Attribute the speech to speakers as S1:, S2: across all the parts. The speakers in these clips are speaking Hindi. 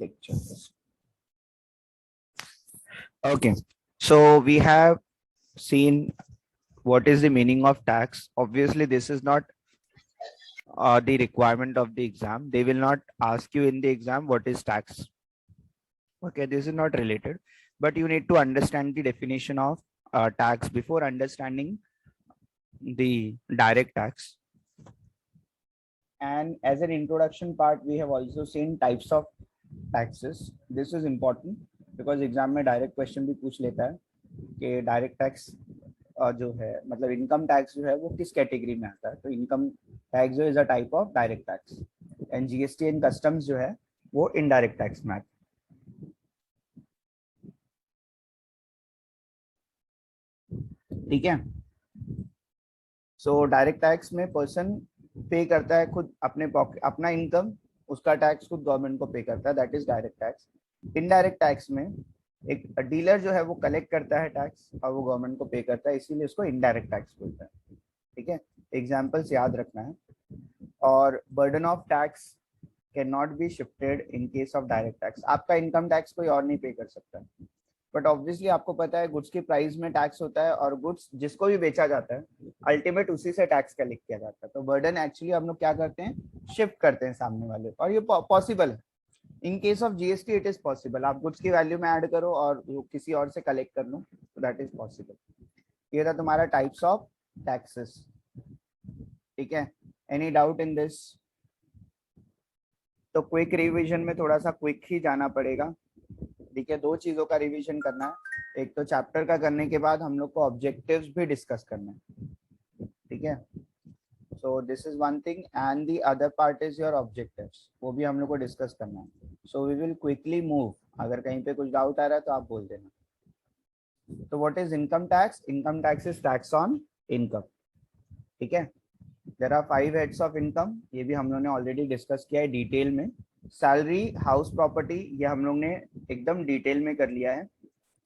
S1: lecture. Okay, so we have seen what is the meaning of tax. Obviously, this is not the requirement of the exam. They will not ask you in the exam what is tax. Okay, this is not related, but you need to understand the definition of tax before understanding the direct tax. And as an introduction part, we have also seen types of taxes. This is important because exam में डायरेक्ट क्वेश्चन भी पूछ लेता है कि डायरेक्ट टैक्स जो है मतलब इनकम टैक्स जो है वो किस कैटेगरी में आता है. तो इनकम टैक्स जो is a type of direct tax and GST and customs जो है वो इनडायरेक्ट टैक्स में आता है. ठीक है. सो डायरेक्ट टैक्स में पर्सन पे करता है खुद अपने पॉकेट अपना इनकम, उसका टैक्स खुद गवर्नमेंट को पे करता है, that is direct tax. Indirect tax में एक डीलर जो है वो कलेक्ट करता है टैक्स और वो गवर्नमेंट को पे करता है, इसीलिए उसको इनडायरेक्ट टैक्स बोलता है. ठीक है, एग्जाम्पल्स याद रखना है. और burden of tax can not be shifted in case of direct tax. आपका इनकम टैक्स कोई और नहीं पे कर सकता, बट ऑब्वियसली आपको पता है गुड्स की प्राइस में टैक्स होता है और गुड्स जिसको भी बेचा जाता है अल्टीमेट उसी से टैक्स कलेक्ट किया जाता है. तो बर्डन एक्चुअली हम लोग क्या करते हैं, शिफ्ट करते हैं सामने वाले, और ये पॉसिबल है. इन case of GST it is possible, आप गुड्स की वैल्यू में ऐड करो और वो किसी और से कलेक्ट कर लो, तो दैट इज पॉसिबल. ये था तुम्हारा टाइप्स ऑफ टैक्सेस. ठीक है, एनी डाउट इन दिस? तो क्विक रिवीजन में थोड़ा सा क्विक ही जाना पड़ेगा. ठीक है, दो चीजों का रिवीजन करना है. एक तो चैप्टर का करने के बाद हम लोग को ऑब्जेक्टिव्स भी डिस्कस करना है. ठीक है, so this is one thing and the other part is your objectives, वो भी हम लोग को डिस्कस करना है. So we will quickly move. अगर कहीं पे कुछ डाउट आ रहा है तो आप बोल देना. तो what is income tax? Income tax is tax on income. ठीक है, there are 5 heads of income, ये भी हम लोग ने ऑलरेडी डिस्कस किया है डिटेल में. सैलरी, हाउस प्रॉपर्टी, ये हम लोग ने एकदम डिटेल में कर लिया है.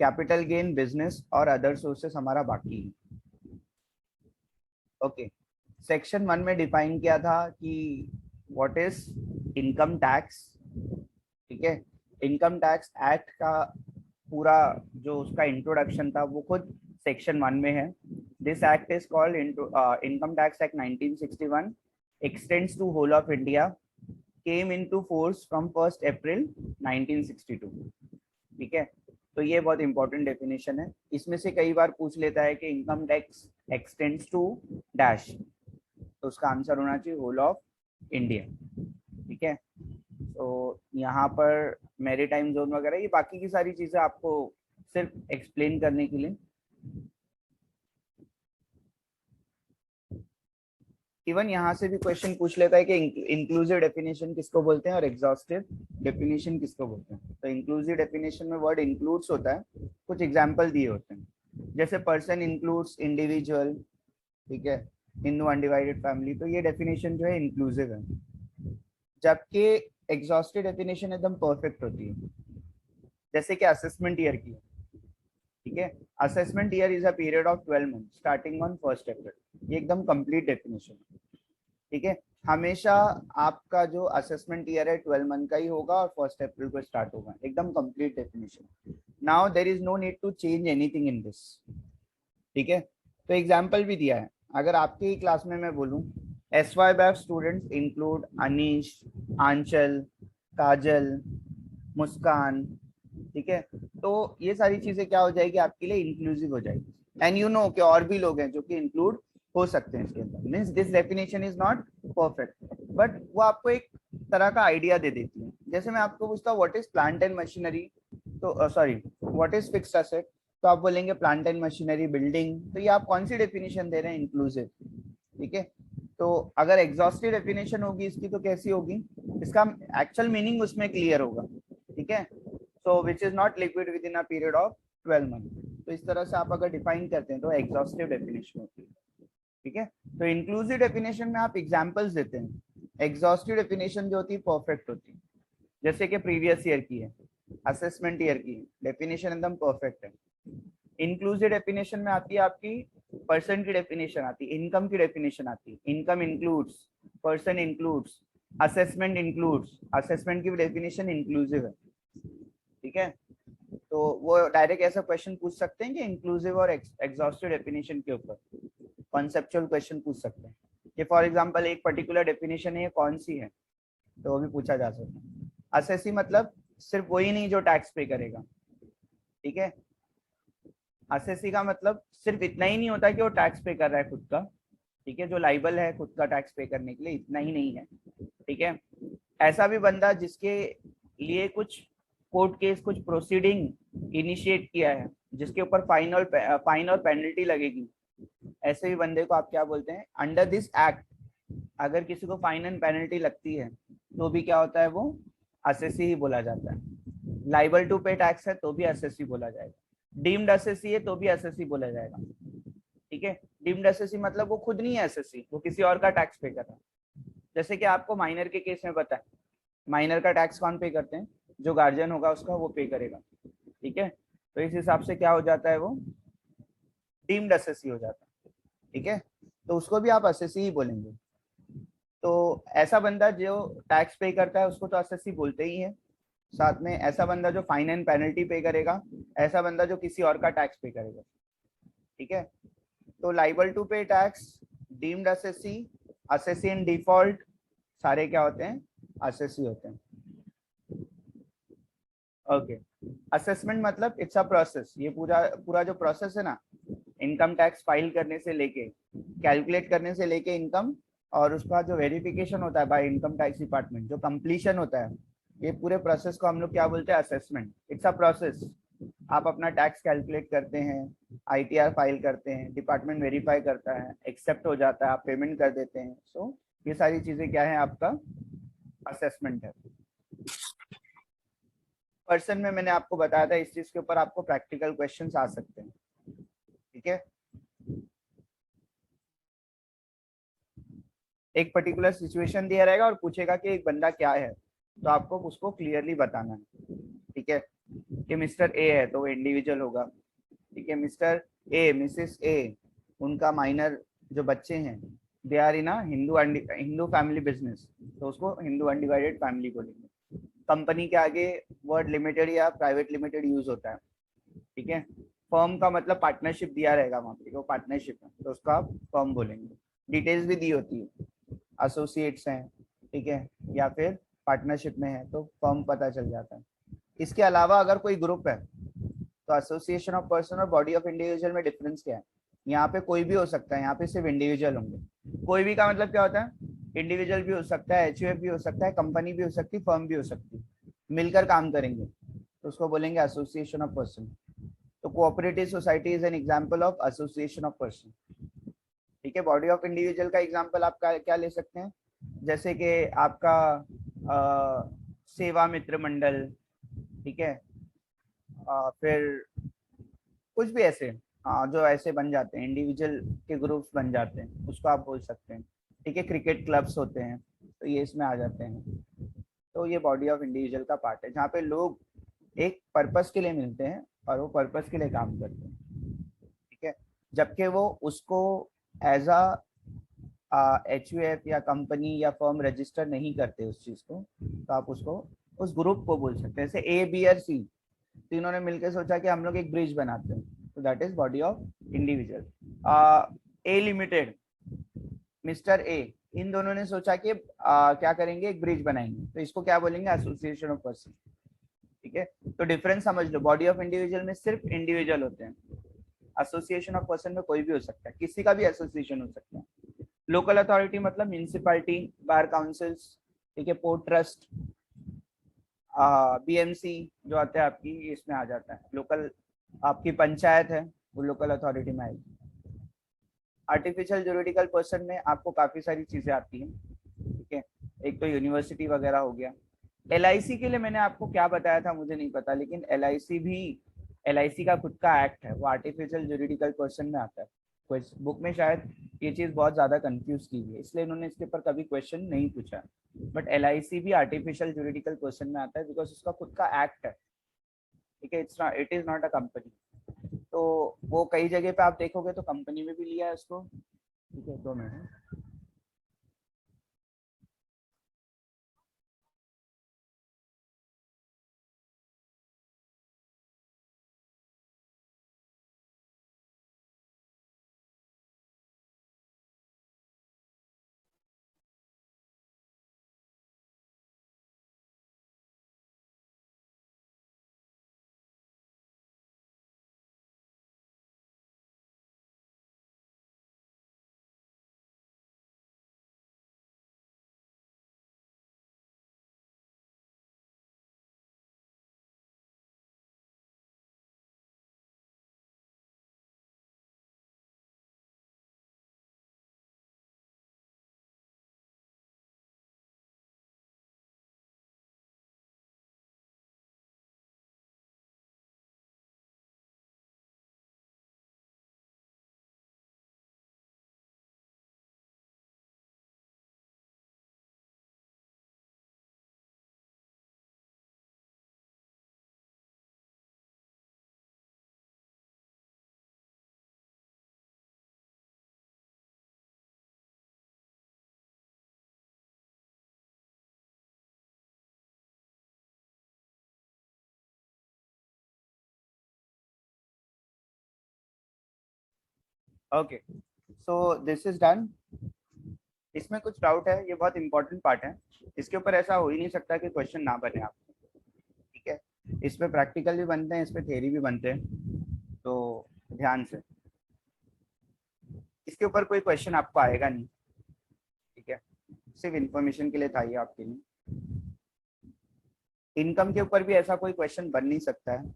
S1: कैपिटल गेन, बिजनेस और अदर सोर्सेस हमारा बाकी है. ओके, सेक्शन 1 में डिफाइन किया था कि व्हाट इज इनकम टैक्स. ठीक है, इनकम टैक्स एक्ट का पूरा जो उसका इंट्रोडक्शन था वो खुद सेक्शन 1 में है. This act is called income tax act 1961, extends to whole of India, came into force from 1st April 1962. ठीक है, तो ये बहुत इंपॉर्टेंट डेफिनेशन है. इसमें से कई बार पूछ लेता है कि income tax extends to dash, तो उसका आंसर होना चाहिए होल ऑफ इंडिया. ठीक है, तो यहाँ पर मैरीटाइम जोन वगैरह ये बाकी की सारी चीजें आपको सिर्फ एक्सप्लेन करने के लिए. इवन यहाँ से भी क्वेश्चन पूछ लेता है कि इंक्लूसिव डेफिनेशन किसको बोलते हैं और एग्जॉस्टिव डेफिनेशन किसको बोलते हैं. तो इंक्लूसिव डेफिनेशन में वर्ड इंक्लूड्स होता है, कुछ एग्जांपल दिए होते हैं, जैसे पर्सन इंक्लूड्स इंडिविजुअल. ठीक है, हिंदू अनडिवाइडेड फैमिली, तो ये डेफिनेशन जो है इंक्लूसिव है. जबकि एग्जॉस्टिव डेफिनेशन एकदम परफेक्ट होती है, जैसे कि असेसमेंट ईयर की. ठीक है, assessment year is a period of 12 month starting on 1st April. ये एकदम कंप्लीट डेफिनेशन है. ठीक है, हमेशा आपका जो असेसमेंट ईयर है 12 मंथ का ही होगा और 1st April को स्टार्ट होगा, एकदम complete definition. Now there is no need to change anything in this. ठीक है, तो एग्जांपल भी दिया है. अगर आपके ही क्लास में मैं बोलूं SYBF स्टूडेंट्स इंक्लूड अनीश, आंचल, काजल, मुस्कान. ठीक है, तो ये सारी चीजें क्या हो जाएगी आपके लिए, इंक्लूसिव हो जाएगी. एंड यू नो कि और भी लोग हैं जो कि इंक्लूड हो सकते हैं इसके अंदर. Means this definition is not perfect, but वो आपको एक तरह का आइडिया दे देती है. जैसे मैं आपको पूछता हूँ what is plant and machinery, तो sorry what is fixed asset, तो आप बोलेंगे प्लांट एंड मशीनरी, बिल्डिंग. तो ये आप कौन सी डेफिनेशन दे रहे हैं, इंक्लूसिव. ठीक है, तो अगर एग्जॉस्टिव डेफिनेशन होगी इसकी तो कैसी होगी, इसका एक्चुअल मीनिंग उसमें क्लियर होगा. ठीक है, so which is not liquid within a period of 12 month. तो इस तरह से आप अगर डिफाइन करते हैं तो एग्जॉस्टिव डेफिनेशन होती है. ठीक है, तो इंक्लूसिव डेफिनेशन में आप एग्जांपल्स देते हैं. एग्जॉस्टिव डेफिनेशन जो होती है परफेक्ट होती है, जैसे कि प्रीवियस ईयर की है, असेसमेंट ईयर की डेफिनेशन एकदम परफेक्ट है. इंक्लूसिव डेफिनेशन में आती है आपकी पर्सन की डेफिनेशन आती है, इनकम की डेफिनेशन आती है. Income includes, person includes, assessment includes, assessment की डेफिनेशन इंक्लूसिव है, ठीक है। तो वो डायरेक्ट ऐसा क्वेश्चन पूछ सकते हैं कि इंक्लूसिव और एग्जॉस्टिव डेफिनेशन के ऊपर कॉन्सेप्चुअल क्वेश्चन पूछ सकते हैं कि फॉर एग्जांपल एक पर्टिकुलर डेफिनेशन है, ये कौन सी है, तो वो भी पूछा जा सकता है। असेसी मतलब सिर्फ वही नहीं जो टैक्स पे करेगा, ठीक है। असेसी का मतलब सिर्फ इतना ही नहीं होता कि वो टैक्स पे कर रहा है खुद का, ठीक है, जो लाइबल है खुद का टैक्स पे करने के लिए, इतना ही नहीं है, ठीक है। ऐसा भी बंदा जिसके लिए कुछ कोर्ट केस, कुछ प्रोसीडिंग इनिशिएट किया है, जिसके ऊपर फाइन और पेनल्टी लगेगी, ऐसे भी बंदे को आप क्या बोलते हैं, अंडर दिस एक्ट अगर किसी को फाइन एंड पेनल्टी लगती है तो भी क्या होता है, वो असेसी ही बोला जाता है। लाइबल टू पे टैक्स है तो भी असेसी बोला जाएगा, डीम्ड असेसी है तो भी असेसी बोला जाएगा, ठीक है। डीम्ड असेसी मतलब वो खुद नहीं है असेसी, वो किसी और का टैक्स पे कर रहा है। जैसे कि आपको माइनर के केस में पता है, माइनर का टैक्स कौन पे करते हैं, जो गार्जियन होगा उसका वो पे करेगा, ठीक है। तो इस हिसाब से क्या हो जाता है, वो डीम्ड असेसी हो जाता है, ठीक है। तो उसको भी आप असेसी ही बोलेंगे। तो ऐसा बंदा जो टैक्स पे करता है उसको तो असेसी बोलते ही है। साथ में ऐसा बंदा जो फाइन एंड पेनल्टी पे करेगा, ऐसा बंदा जो किसी और का टैक्स पे करेगा, ठीक है। तो liable to pay tax, deemed assessee, assessee in default, सारे क्या होते हैं, असेसी होते हैं। ओके, असेसमेंट मतलब इट्स अ प्रोसेस, ये पूरा पूरा जो प्रोसेस है ना, इनकम टैक्स फाइल करने से लेके, कैलकुलेट करने से लेके इनकम, और उसका जो वेरिफिकेशन होता है बाय इनकम टैक्स डिपार्टमेंट, जो कंप्लीशन होता है, ये पूरे प्रोसेस को हम लोग क्या बोलते हैं, असेसमेंट। It's a process. आप अपना टैक्स कैलकुलेट करते हैं, आईटीआर फाइल करते हैं, डिपार्टमेंट वेरीफाई करता है, एक्सेप्ट हो जाता है, आप पेमेंट कर देते हैं। सो ये सारी चीजें क्या है, आपका असेसमेंट है। पर्सन में मैंने आपको बताया था, इस चीज के ऊपर आपको प्रैक्टिकल क्वेश्चंस आ सकते हैं, ठीक है। एक पर्टिकुलर सिचुएशन दिया रहेगा और पूछेगा कि एक बंदा क्या है, तो आपको उसको क्लियरली बताना है, ठीक है। कि मिस्टर ए है तो वो इंडिविजुअल होगा, ठीक है। मिस्टर ए, मिसेस ए, उनका माइनर जो बच्चे हैं, they are in a Hindu family business, तो उसको हिंदू अनडिवाइडेड फैमिली बोलेंगे। कंपनी के आगे वर्ड लिमिटेड या प्राइवेट लिमिटेड यूज होता है, ठीक है। फर्म का मतलब पार्टनरशिप दिया रहेगा वहां पे, वो पार्टनरशिप है तो उसको आप फर्म बोलेंगे। डिटेल्स भी दी होती है, एसोसिएट्स हैं, ठीक है, या फिर पार्टनरशिप में है तो फर्म पता चल जाता है। इसके अलावा अगर कोई ग्रुप है तो एसोसिएशन ऑफ पर्सन और बॉडी ऑफ इंडिविजुअल में डिफरेंस क्या है, यहाँ पे कोई भी हो सकता है, यहाँ पे सिर्फ इंडिविजुअल होंगे। कोई भी का मतलब क्या होता है, इंडिविजुअल भी हो सकता है, एचयूएफ भी हो सकता है, कंपनी भी हो सकती है, फर्म भी हो सकती है, मिलकर काम करेंगे तो उसको बोलेंगे एसोसिएशन ऑफ पर्सन। तो cooperative society is an example of association of person, ठीक है। बॉडी ऑफ इंडिविजुअल का एग्जांपल आप क्या ले सकते हैं, जैसे कि आपका सेवा मित्र मंडल, ठीक है। फिर कुछ भी ऐसे, हाँ, जो ऐसे बन जाते हैं, इंडिविजुअल के ग्रुप्स बन जाते हैं, उसको आप बोल सकते हैं, ठीक है। क्रिकेट क्लब्स होते हैं तो ये इसमें आ जाते हैं। तो ये बॉडी ऑफ इंडिविजुअल का पार्ट है, जहाँ पे लोग एक पर्पस के लिए मिलते हैं और वो पर्पस के लिए काम करते हैं, ठीक है। जबकि वो उसको एज अ एचयूएफ या कंपनी या फर्म रजिस्टर नहीं करते उस चीज को, तो आप उसको उस ग्रुप को बोल सकते हैं। जैसे ए, बी और सी तीनों ने मिलकर सोचा कि हम लोग एक ब्रिज बनाते हैं, तो that is body of individual. A limited, mister A, इन दोनों ने सोचा कि क्या करेंगे, एक ब्रिज बनाएंगे, तो इसको क्या बोलेंगे, एसोसिएशन ऑफ पर्सन, ठीक है। तो डिफरेंस समझ लो, बॉडी ऑफ इंडिविजुअल में सिर्फ इंडिविजुअल होते हैं, एसोसिएशन ऑफ पर्सन में कोई भी हो सकता है, किसी का भी एसोसिएशन हो सकता है। लोकल अथॉरिटी मतलब म्यूनिसिपैलिटी, बार काउंसिल्स, ठीक है, पोर्ट ट्रस्ट, बीएमसी जो आता है आपकी, इसमें आ जाता है। लोकल आपकी पंचायत है, वो लोकल अथॉरिटी में आएगी। आर्टिफिशियल जुरिडिकल पर्सन में आपको काफी सारी चीजें आती हैं, ठीक है। एक तो यूनिवर्सिटी वगैरह हो गया। एलआईसी के लिए मैंने आपको क्या बताया था मुझे नहीं पता, लेकिन एलआईसी भी, एलआईसी का खुद का एक्ट है, वो आर्टिफिशियल जुरिडिकल पर्सन में आता है। बुक में शायद ये चीज बहुत ज्यादा कंफ्यूज की हुई है, इसलिए इन्होंने इसके ऊपर कभी क्वेश्चन नहीं पूछा। बट एलआईसी भी आर्टिफिशियल जुरिडिकल पर्सन में आता है, बिकॉज उसका खुद का एक्ट है, ठीक है। It is not a company. तो वो कई जगह पे आप देखोगे तो कंपनी में भी लिया है उसको, ठीक है। 2 minute. Okay, so this is done. इसमें कुछ डाउट है? ये बहुत इंपॉर्टेंट पार्ट है, इसके ऊपर ऐसा हो ही नहीं सकता कि क्वेश्चन ना बने आप, ठीक है? इसमें प्रैक्टिकल भी बनते हैं, इसमें थ्योरी भी बनते हैं, तो ध्यान से। इसके ऊपर कोई क्वेश्चन आपको आएगा नहीं, ठीक है? सिर्फ इंफॉर्मेशन के लिए था ये आपके लिए। इनकम के ऊपर भी ऐसा कोई क्वेश्चन बन नहीं सकता है,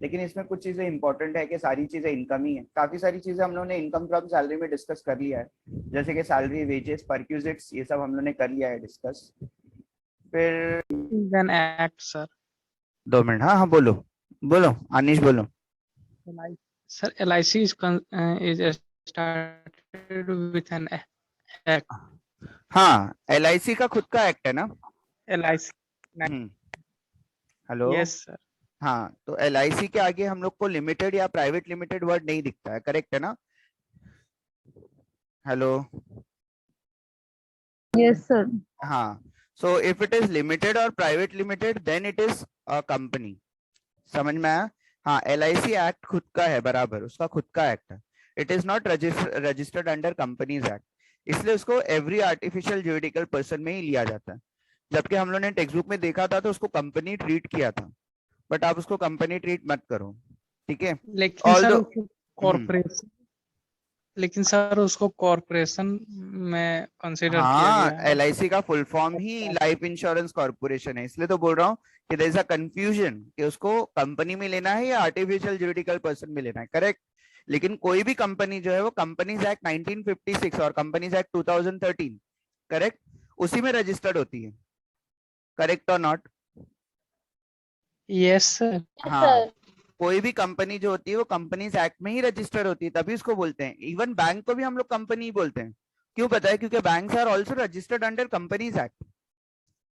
S1: लेकिन इसमें कुछ चीजें इंपॉर्टेंट है कि सारी चीजें इनकम ही है। काफी सारी चीजें हम लोगों ने इनकम फ्रॉम सैलरी में डिस्कस कर लिया है, जैसे कि सैलरी, वेजेस, परक्यूजिट्स, ये सब हम लोगों ने कर लिया है डिस्कस। फिर
S2: Then act, sir.
S1: 2 मिनट, हाँ हाँ बोलो बोलो अनिश बोलो।
S2: Sir, LIC is started with an act.
S1: हाँ, LIC का खुद का एक्ट है ना।
S2: LIC.
S1: हेलो।
S2: Yes, sir.
S1: हाँ, तो LIC के आगे हम लोग को लिमिटेड या प्राइवेट लिमिटेड वर्ड नहीं दिखता है, करेक्ट है ना? हेलो।
S3: Yes, sir.
S1: हाँ, so if it is limited और private limited then it is a company. समझ में आया? हाँ, LIC एक्ट खुद का है, बराबर, उसका खुद का एक्ट है। It is not registered under companies act, इसलिए उसको एवरी आर्टिफिशियल ज्यूरिडिकल पर्सन में ही लिया जाता है। जबकि हम लोगों ने टेक्स्ट बुक में देखा था तो उसको कंपनी ट्रीट किया था, बट आप उसको कंपनी ट्रीट मत करो, ठीक है?
S2: लेकिन सर
S1: Although-
S2: उसको कॉर्पोरेशन, लेकिन सर उसको कॉर्पोरेशन में कंसीडर किया
S1: हाँ,
S2: गया है।
S1: LIC का फुल फॉर्म ही लाइफ इंश्योरेंस कॉर्पोरेशन है, इसलिए तो बोल रहा हूँ कि देयर इज अ कंफ्यूजन कि उसको कंपनी में लेना है या आर्टिफिशियल ज्यूरिडिकल पर्सन में लेना है, करेक्ट? लेकिन कोई भी कंपनी जो है वो कंपनीज एक्ट 1956 और कंपनीज एक्ट 2013, करेक्ट, उसी में रजिस्टर्ड होती है, करेक्ट और नॉट?
S2: Yes sir.
S1: हाँ, कोई भी कंपनी जो होती है वो कंपनीज एक्ट में ही रजिस्टर्ड होती है, तभी उसको बोलते हैं। इवन बैंक को भी हम लोग कंपनी ही बोलते हैं, क्यों पता है? क्योंकि banks are also registered under companies act,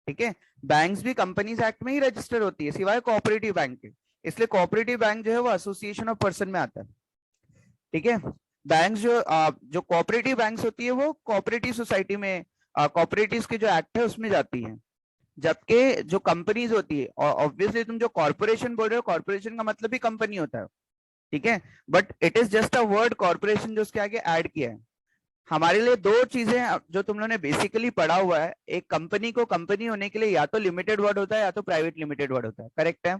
S1: ठीक है? बैंक्स भी कंपनीज एक्ट में ही रजिस्टर होती है, सिवाय कोऑपरेटिव बैंक के। इसलिए कोऑपरेटिव बैंक जो है वो एसोसिएशन ऑफ पर्सन में आता है, ठीक है? बैंक जो कोऑपरेटिव बैंक्स होती है वो कोऑपरेटिव सोसाइटी में, कोऑपरेटिव के जो एक्ट है उसमें जाती है। जबकि जो कंपनीज होती है, ऑब्वियसली तुम जो कॉर्पोरेशन बोल रहे हो, कॉर्पोरेशन का मतलब भी कंपनी होता है, ठीक है? But it is just a word corporation जो उसके आगे ऐड किया है। हमारे लिए दो चीजें जो तुम लोगों ने बेसिकली पढ़ा हुआ है, एक कंपनी को कंपनी होने के लिए या तो लिमिटेड वर्ड होता है या तो प्राइवेट लिमिटेड वर्ड होता है, करेक्ट है?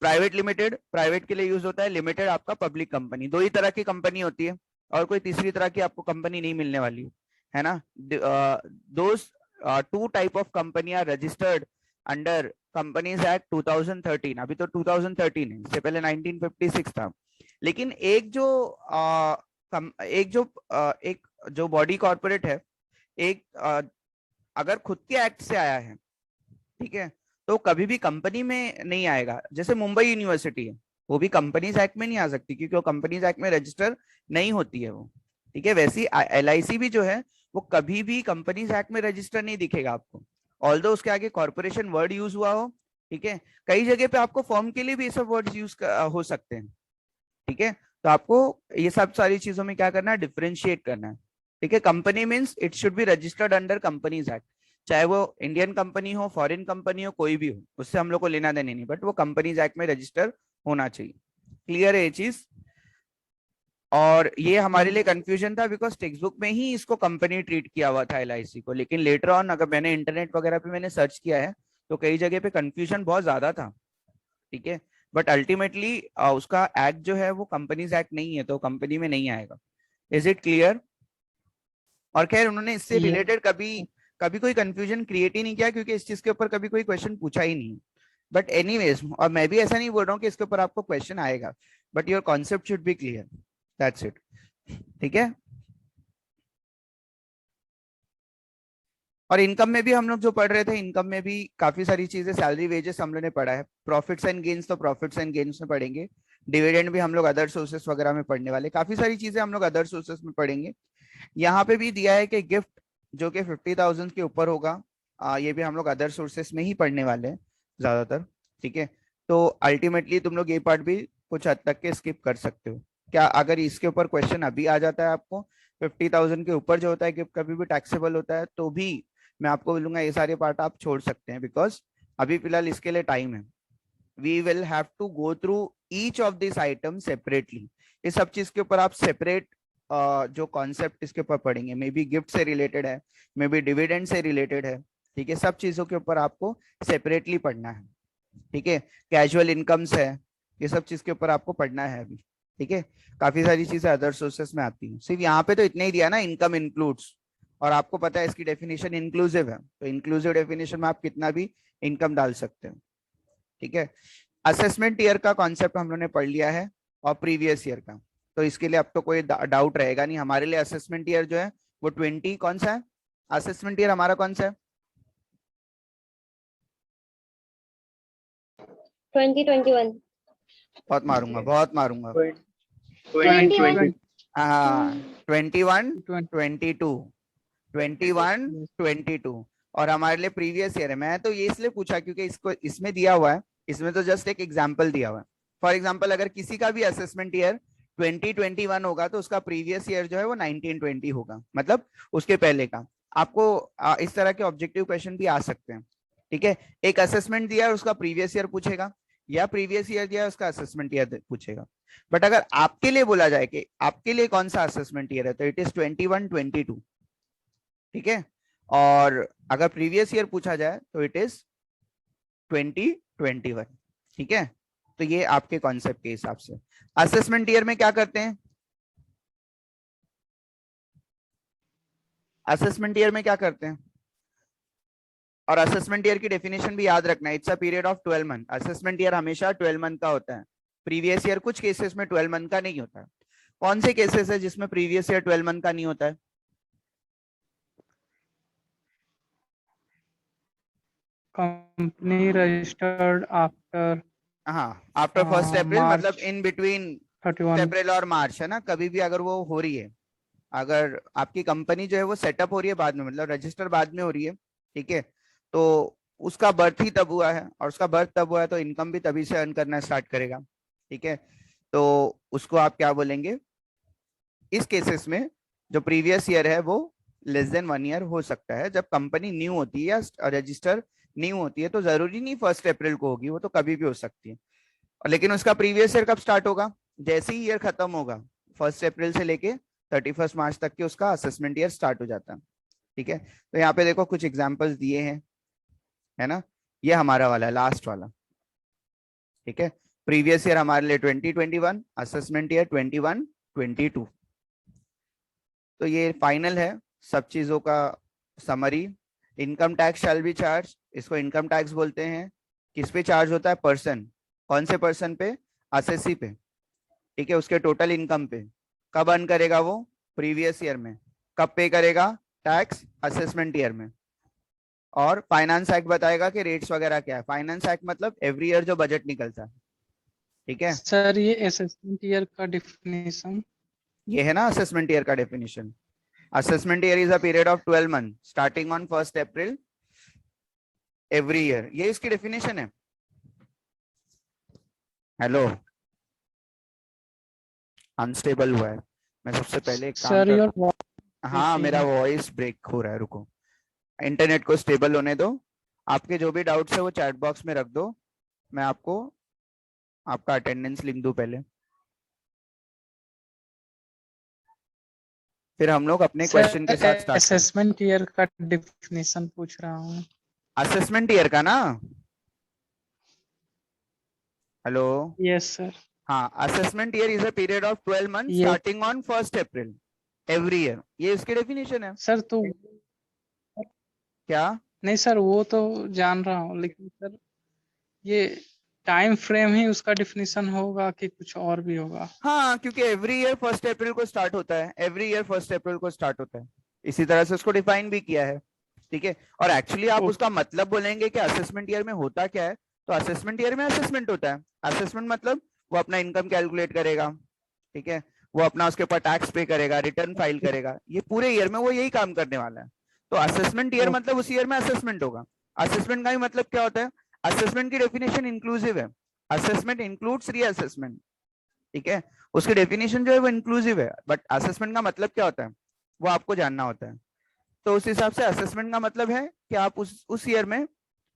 S1: प्राइवेट लिमिटेड प्राइवेट के लिए यूज होता है, लिमिटेड आपका पब्लिक कंपनी। दो ही तरह की कंपनी होती है, और कोई तीसरी तरह की आपको कंपनी नहीं मिलने वाली है ना। Those two type of company are registered under companies act 2013। अभी तो 2013 है, इससे पहले 1956 था। लेकिन एक जो बॉडी कॉर्पोरेट है, एक अगर खुद के एक्ट से आया है, ठीक है, तो कभी भी कंपनी में नहीं आएगा। जैसे मुंबई यूनिवर्सिटी है, वो भी कंपनीज एक्ट में नहीं आ सकती क्योंकि वो कंपनीज एक्ट में रजिस्टर नहीं होती है वो, ठीक है? वैसी LIC भी जो है वो कभी भी कंपनीज एक्ट में रजिस्टर नहीं दिखेगा आपको, ऑल्दो उसके आगे कॉर्पोरेशन वर्ड यूज हुआ हो, ठीक है? कई जगह पे आपको फॉर्म के लिए भी ये सब वर्ड्स यूज हो सकते हैं, ठीक है? तो आपको ये सब सारी चीजों में क्या करना है, डिफरेंशिएट करना है, ठीक है? Company means it should be registered under companies act, चाहे वो इंडियन कंपनी हो, फॉरेन कंपनी हो, कोई भी हो, उससे हम लोग को लेना देना नहीं, बट वो कंपनीज एक्ट में रजिस्टर होना चाहिए। क्लियर है ये चीज? और ये हमारे लिए कंफ्यूजन था बिकॉज टेक्स्ट बुक में ही इसको कंपनी ट्रीट किया हुआ था LIC को, लेकिन लेटर ऑन अगर मैंने इंटरनेट वगैरह पे मैंने सर्च किया है तो कई जगह पे कंफ्यूजन बहुत ज्यादा था, ठीक है? बट अल्टीमेटली उसका एक्ट जो है वो कंपनीज एक्ट नहीं है, तो कंपनी में नहीं आएगा। Is it clear? और खैर उन्होंने इससे रिलेटेड कभी कभी कोई कंफ्यूजन क्रिएट ही नहीं किया, क्योंकि इस चीज के ऊपर कभी कोई क्वेश्चन पूछा ही नहीं। बट एनीवेज, और मैं भी ऐसा नहीं बोल रहा हूँ कि इसके ऊपर आपको क्वेश्चन आएगा, but your concept should be clear, that's it, ठीक है? और इनकम में भी हम लोग जो पढ़ रहे थे, इनकम में भी काफी सारी चीजें, सैलरी, वेजेस हम लोग ने पढ़ा है, प्रॉफिट्स एंड गेन्स तो प्रॉफिट्स एंड गेन्स में पढ़ेंगे, डिविडेंड भी हम लोग अदर सोर्सेस वगैरह में पढ़ने वाले, काफी सारी चीजें हम लोग अदर सोर्सेस में पढ़ेंगे। यहाँ पे भी दिया है कि गिफ्ट जो कि 50,000 के ऊपर होगा, ये भी हम लोग अदर सोर्सेस में ही पढ़ने वाले हैं ज्यादातर, ठीक है? तो अल्टीमेटली तुम लोग ये पार्ट भी कुछ हद तक के स्किप कर सकते हो। क्या अगर इसके ऊपर क्वेश्चन अभी आ जाता है आपको, 50,000 के ऊपर जो होता है गिफ्ट कभी भी टैक्सेबल होता है, तो भी मैं आपको बोलूंगा ये सारे पार्ट आप छोड़ सकते हैं, बिकॉज अभी फिलहाल इसके लिए टाइम है। We will have to go through each of this item separately. इस सब चीज के ऊपर आप सेपरेट जो कॉन्सेप्ट इसके ऊपर पढ़ेंगे, मे बी गिफ्ट से रिलेटेड है, मे बी डिविडेंड से रिलेटेड है, ठीक है, सब चीजों के ऊपर आपको सेपरेटली पढ़ना है, ठीक है। कैजुअल इनकम्स है, ये सब चीज के ऊपर आपको पढ़ना है अभी, ठीक है। काफी सारी चीजें अदर सोर्सेस में आती हैं, सिर्फ यहाँ पे तो इतना ही दिया ना, इनकम इंक्लूड्स, और आपको पता है इसकी डेफिनेशन इंक्लूसिव है, तो इंक्लूसिव डेफिनेशन में आप कितना भी इनकम डाल सकते हैं, ठीक है। असेसमेंट ईयर का कॉन्सेप्ट हम लोगों ने पढ़ लिया है, और प्रीवियस ईयर का, तो इसके लिए अब तो कोई डाउट रहेगा नहीं हमारे लिए। असेसमेंट ईयर जो है वो 20 कौन सा है, असेसमेंट ईयर हमारा कौन सा है?
S3: 2021
S1: बहुत मारूंगा, बहुत मारूंगा।
S3: 21
S1: हाँ, 21
S2: 20
S1: 22 21 22, और हमारे लिए प्रीवियस ईयर है। मैं तो ये इसलिए पूछा क्योंकि इसको इसमें दिया हुआ है, इसमें तो जस्ट एक एग्जांपल दिया हुआ है। फॉर एग्जांपल अगर किसी का भी असेसमेंट ईयर 2021 होगा तो उसका प्रीवियस ईयर जो है वो 1920 होगा, मतलब उसके पहले का। आपको इस तरह के ऑब्जेक्टिव क्वेश्चन भी आ सकते हैं, ठीक है। एक असेसमेंट दिया है उसका प्रीवियस ईयर पूछेगा, या प्रीवियस ईयर दिया है उसका असेसमेंट ईयर पूछेगा। बट अगर आपके लिए बोला जाए कि आपके लिए कौन सा असेसमेंट ईयर है, तो इट इज 21-22, ठीक है। और अगर प्रीवियस ईयर पूछा जाए तो इट इज 2021, ठीक है। तो ये आपके कॉन्सेप्ट के हिसाब से असेसमेंट ईयर में क्या करते हैं, असेसमेंट ईयर में क्या करते हैं, और असेसमेंट ईयर की डेफिनेशन भी याद रखना है, it's a period of 12 month. Assessment year हमेशा 12 मंथ का होता है, प्रीवियस ईयर कुछ केसेस में 12 मंथ का नहीं होता है। कौन से केसेस है जिसमें प्रीवियस ईयर 12 मंथ का नहीं होता है?
S2: कंपनी रजिस्टर्ड आफ्टर
S1: हाँ, आफ्टर 1 अप्रैल, मतलब इन बिटवीन
S2: 31
S1: अप्रैल और मार्च, है ना, कभी भी अगर वो हो रही है, अगर आपकी कंपनी जो है वो सेटअप हो रही है बाद में, मतलब रजिस्टर बाद में हो रही है, ठीक है, तो उसका बर्थ ही तब हुआ है, और उसका बर्थ तब हुआ है तो इनकम भी तभी से अर्न करना स्टार्ट करेगा, ठीक है। तो उसको आप क्या बोलेंगे, इस केसेस में जो प्रीवियस ईयर है वो लेस देन 1 ईयर हो सकता है। जब कंपनी न्यू होती है या रजिस्टर न्यू होती है तो जरूरी नहीं 1 अप्रैल को होगी, वो तो कभी भी हो सकती है। और लेकिन उसका प्रीवियस ईयर कब स्टार्ट होगा, जैसे ही ईयर खत्म होगा 1 अप्रैल से लेके 31 मार्च तक के उसका असेसमेंट ईयर स्टार्ट हो जाता है, ठीक है। तो यहाँ पे देखो कुछ एग्जांपल्स दिए हैं, है ना, ये हमारा वाला लास्ट वाला, ठीक है। प्रीवियस ईयर हमारे लिए 2021, असेसमेंट ईयर 21-22। तो ये फाइनल है सब चीजों का summary. Income tax shall be charge, इसको इनकम टैक्स बोलते हैं। किस पे चार्ज होता है? पर्सन। कौन से पर्सन पे? असेसी पे, ठीक है, उसके टोटल इनकम पे। कब अर्न करेगा वो? प्रीवियस ईयर में। कब पे करेगा टैक्स? असेसमेंट ईयर में। और फाइनेंस एक्ट बताएगा कि रेट्स वगैरह क्या है। फाइनेंस एक्ट मतलब एवरी ईयर जो बजट निकलता है, ठीक है।
S2: सर ये असेसमेंट ईयर का डिफिनेशन
S1: ये है ना असेसमेंट ईयर का definition. Assessment year is a period of 12 month starting on 1 April every year, ये इसकी डेफिनेशन है। हेलो, अनस्टेबल हुआ है। मैं सबसे पहले एक काम
S2: सर
S1: कर,
S2: योर
S1: हाँ मेरा वॉइस ब्रेक हो रहा है, रुको, इंटरनेट को स्टेबल होने दो। आपके जो भी डाउट्स है वो चैट बॉक्स में रख दो, मैं आपको आपका अटेंडेंस लिख दूं पहले, फिर हम लोग अपने क्वेश्चन के साथ
S2: सर
S1: स्टार्ट करें।
S2: असेसमेंट ईयर का डिफिनेशन पूछ रहा हूँ।
S1: असेसमेंट ईयर का ना, हेलो,
S2: यस सर।
S1: हाँ, assessment year is a period of 12 month
S2: ये
S1: starting on 1 April every year, ये इसकी डेफिनेशन है।
S2: सर तो
S1: क्या?
S2: नहीं सर, वो तो जान रहा हूँ, लेकिन सर ये टाइम फ्रेम ही उसका डिफिनेशन होगा कि कुछ और भी होगा?
S1: हाँ, क्योंकि एवरी ईयर 1 अप्रैल को स्टार्ट होता है, एवरी ईयर 1 अप्रैल को स्टार्ट होता है, इसी तरह से उसको डिफाइन भी किया है, ठीक है। और एक्चुअली आप उसका मतलब बोलेंगे कि असेसमेंट ईयर में होता क्या है, तो असेसमेंट ईयर में असेसमेंट होता है। असेसमेंट मतलब वो अपना इनकम कैलकुलेट करेगा, ठीक है, वो अपना उसके ऊपर टैक्स पे करेगा, रिटर्न फाइल करेगा, ये पूरे ईयर में वो यही काम करने वाला है। तो असेसमेंट ईयर मतलब उस ईयर में असेसमेंट होगा। असेसमेंट का ही मतलब क्या होता है? असेसमेंट की डेफिनेशन इंक्लूसिव है, असेसमेंट इंक्लूड्स रीअसेसमेंट, ठीक है। उसकी डेफिनेशन जो है वो इंक्लूसिव है, बट असेसमेंट का मतलब क्या होता है वो आपको जानना होता है। तो उस हिसाब से असेसमेंट का मतलब है कि आप उस ईयर में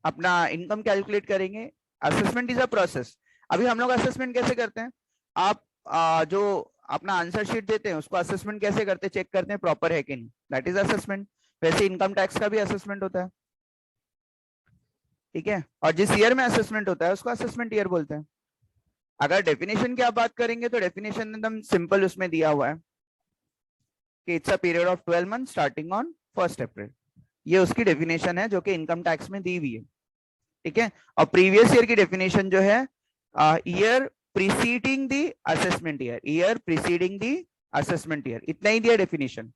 S1: अपना इनकम कैलकुलेट करेंगे। Assessment is a process. अभी हम लोग असेसमेंट कैसे करते हैं? आप जो अपना आंसर शीट देते हैं, उसको असेसमेंट कैसे करते हैं, चेक करते हैं प्रॉपर है कि नहीं, दैट इज असेसमेंट। वैसे इनकम टैक्स का भी असेसमेंट होता है, ठीक है, और जिस ईयर में असेसमेंट होता है उसको असेसमेंट ईयर बोलते हैं। अगर डेफिनेशन की आप बात करेंगे तो डेफिनेशन एकदम सिंपल उसमें दिया हुआ है कि it's a period of 12 month starting on 1 अप्रैल। ये उसकी डेफिनेशन है जो कि इनकम टैक्स में दी हुई है, ठीक है। और प्रीवियस ईयर की डेफिनेशन जो है year preceding the assessment year, year preceding the assessment year, इतना ही दिया डेफिनेशन।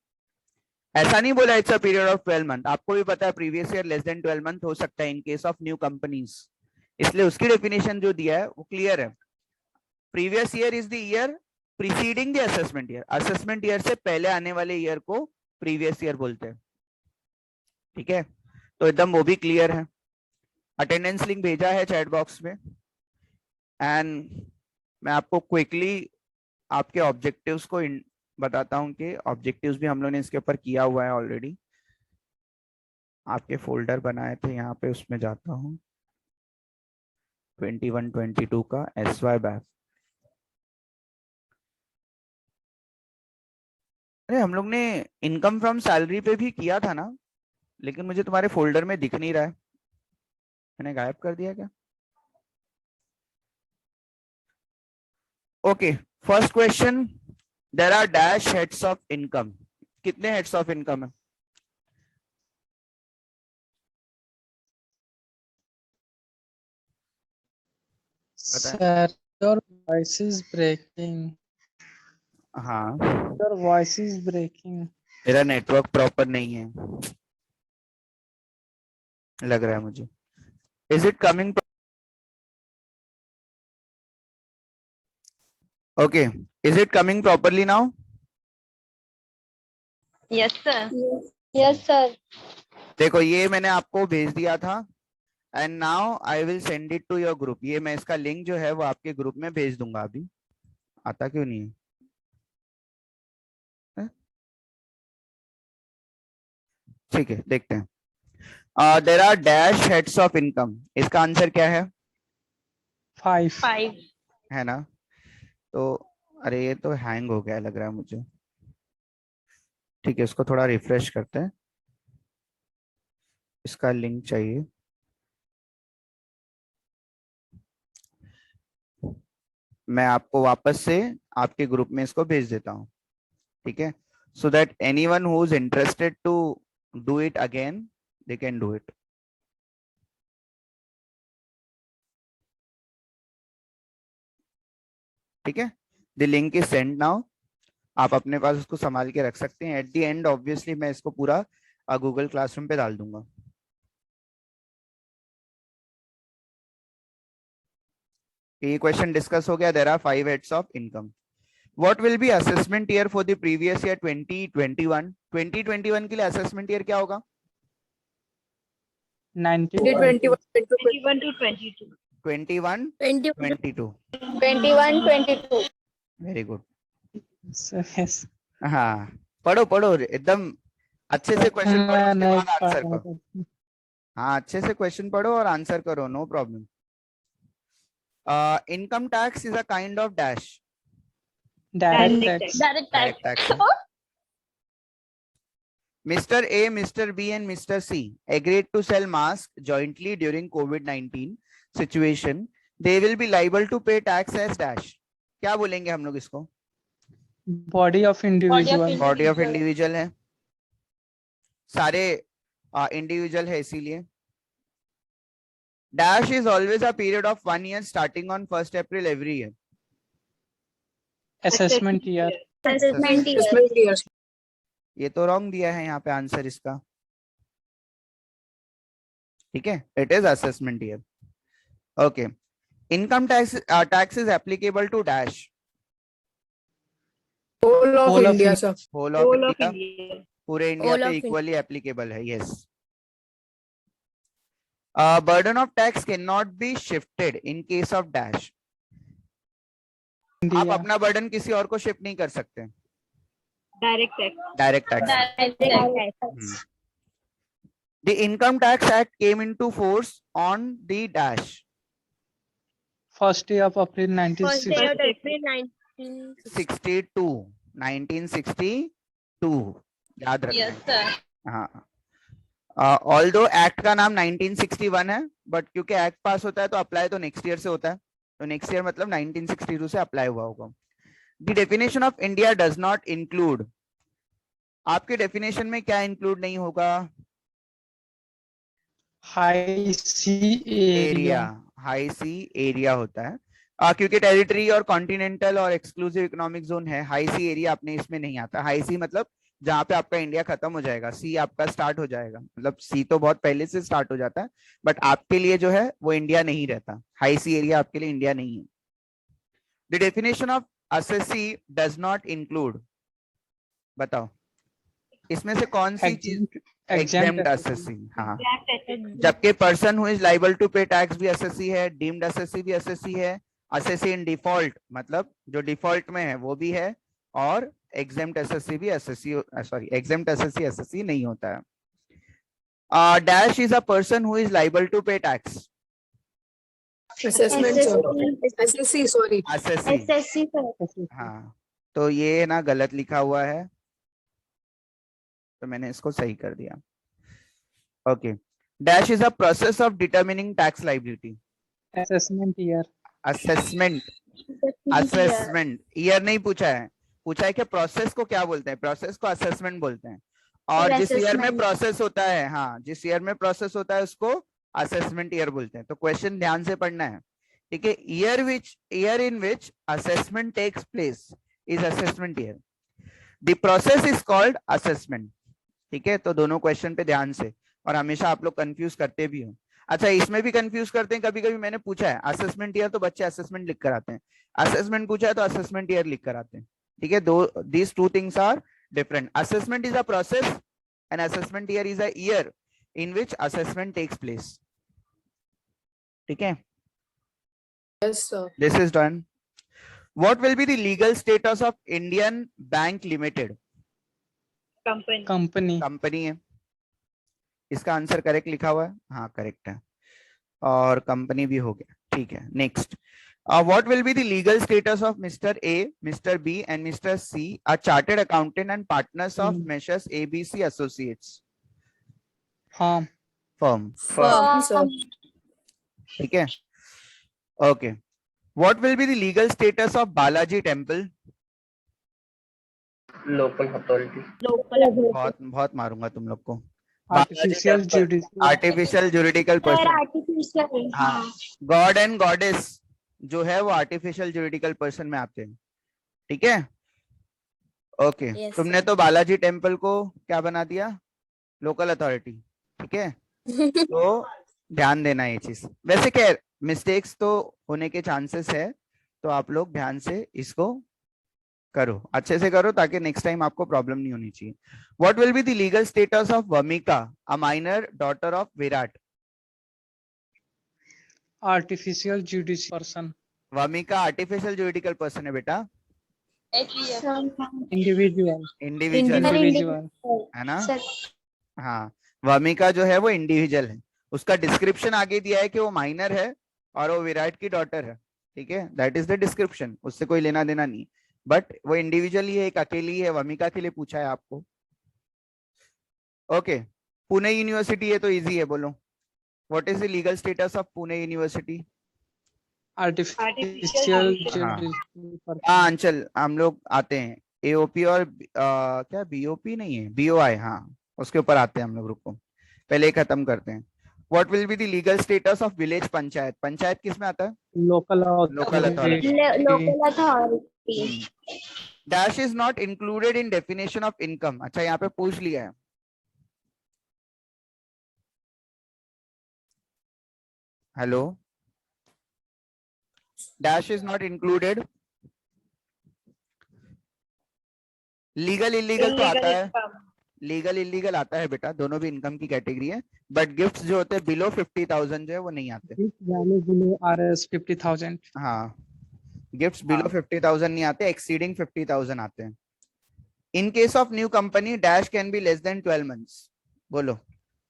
S1: ऐसा नहीं बोला it's a period of 12 month. आपको भी पता है previous year less than 12 month हो सकता है इन केस ऑफ न्यू कंपनीज, इसलिए उसकी डेफिनेशन जो दिया है वो क्लियर है। Previous year is the year preceding the assessment year, assessment year से पहले आने वाले ईयर को प्रीवियस ईयर बोलते हैं, ठीक है। तो एकदम वो भी क्लियर है। अटेंडेंस लिंक भेजा है चैट बॉक्स में, एंड मैं आपको क्विकली आपके ऑब्जेक्टिव्स को बताता हूं कि ऑब्जेक्टिव्स भी हम लोगों ने इसके ऊपर किया हुआ है ऑलरेडी। आपके फोल्डर बनाए थे यहाँ पे, उसमें जाता हूँ 21-22 का SY बैफ। अरे हम लोग ने इनकम फ्रॉम सैलरी पे भी किया था ना, लेकिन मुझे तुम्हारे फोल्डर में दिख नहीं रहा है, मैंने गायब कर दिया क्या? Okay, first question, there are dash heads of income. कितने हेड्स ऑफ इनकम है?
S2: Sir, your voice is breaking.
S1: हाँ,
S2: Your voice is breaking.
S1: मेरा नेटवर्क प्रॉपर नहीं है लग रहा है मुझे। Is it coming? Okay, is it coming properly now?
S3: Yes, sir. Yes, sir.
S1: देखो ये मैंने आपको भेज दिया था, and now I will send it to your group. ये मैं इसका लिंक जो है वो आपके ग्रुप में भेज दूंगा। अभी आता क्यों नहीं है? ठीक है, देखते हैं। There are dash heads of income, इसका आंसर क्या है?
S2: 5.
S3: 5.
S1: है ना? तो अरे ये तो हैंग हो गया लग रहा है मुझे। ठीक है, इसको थोड़ा रिफ्रेश करते हैं, इसका लिंक चाहिए। मैं आपको वापस से आपके ग्रुप में इसको भेज देता हूँ, ठीक है, so that anyone who is interested to do it again they can do it. ठीक है, the link is send now. आप अपने पास उसको संभाल के रख सकते हैं। एट द एंड ऑब्वियसली मैं इसको पूरा गूगल क्लासरूम पे डाल दूंगा। ये क्वेश्चन डिस्कस हो गया। There are 5 heads of income. What will be assessment year for the previous year 2021? 2021 के लिए असेसमेंट ईयर क्या होगा?
S2: 91.
S3: 21 to 22.
S1: 21 22।
S3: 21, 22.
S1: Very good.
S2: Sir, yes.
S1: हाँ, पढ़ो पढ़ो एकदम अच्छे से क्वेश्चन पढ़ो,
S2: मैं
S1: उसके
S2: नहीं
S1: बाद आंसर
S2: पढ़ा
S1: करो।
S2: था.
S1: हाँ, अच्छे से क्वेश्चन पढ़ो और आंसर करो, no problem. Income tax is a kind of dash.
S2: Direct tax.
S3: Direct tax.
S1: Direct tax. Mr. A, Mr. B and Mr. C agreed to sell masks jointly during COVID-19 situation. They will be liable to pay tax as dash. क्या बोलेंगे हम लोग इसको?
S2: Body of individual.
S1: Body of individual है, सारे इंडिविजुअल है, इसीलिए dash is always a period of 1 year starting on 1st April every year.
S2: Assessment year.
S3: Assessment year.
S1: ये तो रॉन्ग दिया है यहाँ पे आंसर इसका, ठीक है, it is assessment year. Okay, income tax is applicable to dash.
S4: Whole of
S2: Whole of
S4: India,
S2: India.
S4: sir.
S1: Whole of
S3: Whole of
S1: India,
S3: India.
S1: पूरे इंडिया
S4: Whole
S1: पे
S4: of
S1: इक्वली एप्लीकेबल है, yes. Burden of tax can not be shifted in case of dash. आप
S2: India.
S1: अपना बर्डन किसी और को शिफ्ट नहीं कर सकते।
S3: Direct tax.
S1: Direct tax.
S3: Direct tax.
S1: The Income Tax Act came into force on the dash.
S2: 1st day of April
S3: First day
S2: 1960.
S3: of April
S1: 1962 याद रखना
S3: Yes, sir.
S1: हाँ ऑल्दो एक्ट का नाम 1961 है बट क्योंकि एक्ट पास होता है तो अप्लाई तो नेक्स्ट ईयर से होता है तो नेक्स्ट ईयर मतलब 1962 से अप्लाई हुआ होगा the definition of India does not include आपके डेफिनेशन में क्या इंक्लूड नहीं होगा
S2: हाई सी
S1: एरिया
S2: एरिया
S1: हाई सी एरिया होता है क्योंकि टेरिटरी और कॉन्टिनेंटल और एक्सक्लूसिव इकोनॉमिक जोन है हाई सी एरिया अपने इसमें नहीं आता हाई सी मतलब जहां पे आपका इंडिया खत्म हो जाएगा सी आपका स्टार्ट हो जाएगा मतलब सी तो बहुत पहले से स्टार्ट हो जाता है बट आपके लिए जो है वो इंडिया नहीं रहता हाई सी एरिया आपके लिए इंडिया नहीं है the definition of assessee does not include बताओ इसमें से कौन सी चीज एग्जेम्प्ट असेसी हाँ जबकि person who is liable to pay tax भी असेसी है डीम्ड असेसी भी असेसी है असेसी इन डिफॉल्ट मतलब जो डिफॉल्ट में है वो भी है और एग्जेम्प्ट असेसी भी assessee sorry exempt assessee assessee नहीं होता है dash is a person who is liable to pay tax
S4: assessment SSC sorry
S1: assessee
S3: SSC, sir.
S1: हाँ तो ये ना गलत लिखा हुआ है तो मैंने इसको सही कर दिया okay dash is a process of determining tax liability
S2: assessment year
S1: assessment year नहीं पूछा है कि प्रोसेस को क्या बोलते हैं प्रोसेस को असेसमेंट बोलते हैं और जिस ईयर में
S3: Assessment.
S1: प्रोसेस होता है हाँ जिस ईयर में प्रोसेस होता है उसको असेसमेंट ईयर बोलते हैं तो क्वेश्चन ध्यान से पढ़ना है ठीक है year in which assessment takes place is assessment year the process is called assessment ठीक है तो दोनों क्वेश्चन पे ध्यान से और हमेशा आप लोग कंफ्यूज करते भी हो अच्छा इसमें भी कंफ्यूज करते हैं कभी कभी मैंने पूछा है असेसमेंट ईयर तो बच्चे असेसमेंट लिख कर आते हैं असेसमेंट पूछा है तो असेसमेंट ईयर लिख कर आते हैं ठीक है these two things are different assessment is a process and assessment year is a year in which assessment takes place ठीक है
S4: yes sir
S1: this is done what will be the legal status of Indian bank limited
S3: Company.
S2: Company
S1: है इसका आंसर करेक्ट लिखा हुआ है हाँ करेक्ट है और कंपनी भी हो गया ठीक है next what will be the legal status of mister A mister B and mister C a chartered accountant and partners of messrs ABC associates
S2: firm
S1: firm
S4: sir
S1: ठीक है okay what will be the legal status of Balaji temple
S5: local authority
S1: बहुत बहुत मारूंगा तुम लोग को
S2: artificial judicial
S1: artificial juridical
S3: Sir,
S1: person
S3: artificial.
S1: हाँ गॉड एंड गॉडेस जो है वो आर्टिफिशियल जुरिडिकल पर्सन में आते हैं ठीक है ओके
S4: Yes,
S1: तुमने तो बालाजी टेम्पल को क्या बना दिया लोकल अथॉरिटी ठीक है तो ध्यान देना ये चीज वैसे क्या मिस्टेक्स तो होने के चांसेस है तो आप लोग ध्यान से इसको करो अच्छे से करो ताकि नेक्स्ट टाइम आपको प्रॉब्लम नहीं होनी चाहिए what will be the legal status of Vamika a minor daughter of Virat
S2: artificial judicial person
S1: Vamika artificial juridical person है बेटा
S2: इंडिविजुअल
S1: इंडिविजुअल है ना हाँ वमिका जो है वो इंडिविजुअल है उसका डिस्क्रिप्शन आगे दिया है कि वो माइनर है और वो विराट की डॉटर है ठीक है दैट इज द डिस्क्रिप्शन उससे कोई लेना देना नहीं बट वो इंडिविजुअल ही है एक अकेली है वमिका के लिए पूछा है आपको ओके पुणे यूनिवर्सिटी है तो इजी है बोलो what is the legal status of Pune university
S2: artificial
S1: हाँ।
S2: जुडिशियल
S1: हाँ अंचल हम लोग आते हैं एओपी और क्या बीओपी नहीं है बीओआई हाँ उसके ऊपर आते हैं हम लोग रुको पहले खत्म करते हैं what will be the legal status of village panchayat panchayat किस में आता है
S2: local
S1: Local authority.
S3: Local authority.
S1: Dash is not included in definition of income अच्छा यहाँ पे पूछ लिया है hello dash is not included legal illegal तो आता है लीगल इलीगल आता है बेटा दोनों भी इनकम की कैटेगरी है बट गिफ्ट्स जो होते हैं बिलो 50,000 जो है वो नहीं आते
S2: RS 50,000
S1: हाँ गिफ्ट्स बिलो 50,000 नहीं आते एक्सीडिंग 50,000 आते हैं in case of new company dash can be less than 12 months बोलो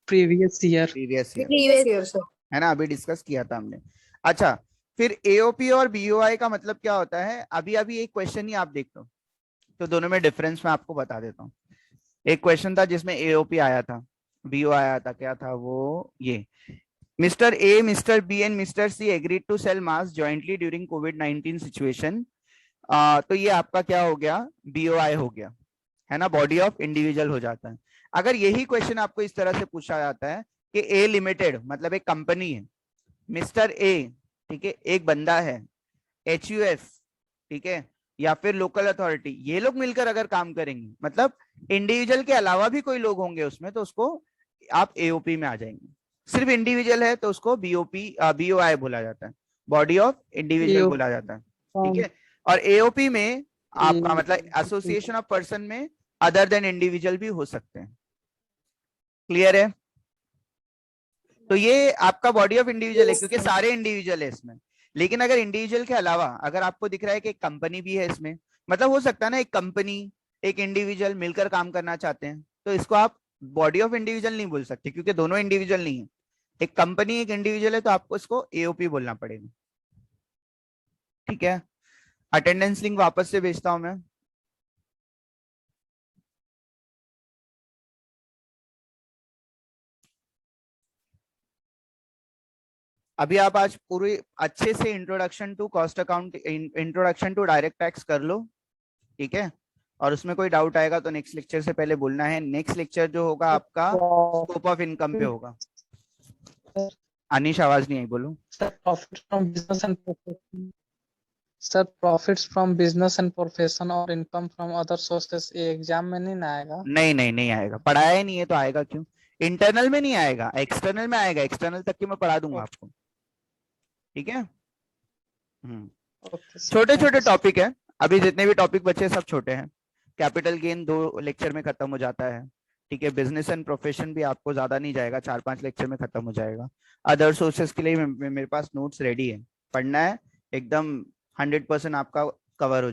S2: previous year
S1: previous year
S4: previous year sir
S1: है ना अभी डिस्कस किया था हमने अच्छा फिर एओपी और बीओआई का मतलब क्या होता है, अभी अभी एक क्वेश्चन ही आप देख लो, तो दोनों में डिफरेंस मैं आपको बता देता हूँ। एक क्वेश्चन था जिसमें एओपी आया था, बीओ आया था, क्या था वो, ये mister A, mister B and mister C agreed to sell mask jointly during कोविड-19 सिचुएशन। तो ये आपका क्या हो गया, बीओआई हो गया, है ना, बॉडी ऑफ इंडिविजुअल हो जाता है। अगर यही क्वेश्चन आपको इस तरह से पूछा जाता है कि ए लिमिटेड मतलब एक कंपनी है, मिस्टर ए, ठीक है, एक बंदा है, एचयूएफ, ठीक है, या फिर लोकल अथॉरिटी, ये लोग मिलकर अगर काम करेंगे, मतलब इंडिविजुअल के अलावा भी कोई लोग होंगे उसमें, तो उसको आप एओपी में आ जाएंगे। सिर्फ इंडिविजुअल है तो उसको बीओआई बोला जाता है, बॉडी ऑफ इंडिविजुअल बोला जाता है, ठीक है। और एओपी में आपका मतलब एसोसिएशन ऑफ पर्सन में अदर देन इंडिविजुअल भी हो सकते हैं। क्लियर है? तो ये आपका बॉडी ऑफ इंडिविजुअल है क्योंकि सारे इंडिविजुअल है इसमें। लेकिन अगर इंडिविजुअल के अलावा अगर आपको दिख रहा है कि एक कंपनी भी है इसमें, मतलब हो सकता है ना एक कंपनी एक इंडिविजुअल मिलकर काम करना चाहते हैं, तो इसको आप बॉडी ऑफ इंडिविजुअल नहीं बोल सकते क्योंकि दोनों इंडिविजुअल नहीं है। एक कंपनी एक इंडिविजुअल है तो आपको इसको एओपी बोलना पड़ेगा, ठीक है। अटेंडेंस लिंक वापस से भेजता हूं मैं। अभी आप आज पूरी अच्छे से introduction to cost account, introduction to direct tax कर लो, ठीक है। और उसमें कोई डाउट आएगा तो नेक्स्ट लेक्चर से पहले बोलना है। नेक्स्ट लेक्चर जो होगा आपका स्कोप ऑफ इनकम पे होगा। अनीश आवाज नहीं आई, बोलो।
S2: Sir profits from business and profession और इनकम फ्रॉम अदर सोर्सेस, ये एग्जाम में नहीं ना आएगा?
S1: नहीं आएगा, पढ़ाया ही नहीं है तो आएगा क्यों। इंटरनल में नहीं आएगा, एक्सटर्नल में आएगा, एक्सटर्नल तक की मैं पढ़ा दूंगा आपको, ठीक है। छोटे छोटे टॉपिक है, अभी जितने भी टॉपिक बचे सब छोटे हैं। कैपिटल गेन 2 लेक्चर में खत्म हो जाता है, ठीक है। बिजनेस एंड प्रोफेशन भी आपको ज्यादा नहीं जाएगा, 4-5 लेक्चर में खत्म हो जाएगा। अदर सोर्सेस के लिए मेरे पास नोट्स रेडी है, पढ़ना है एकदम 100% आपका कवर हो जाए।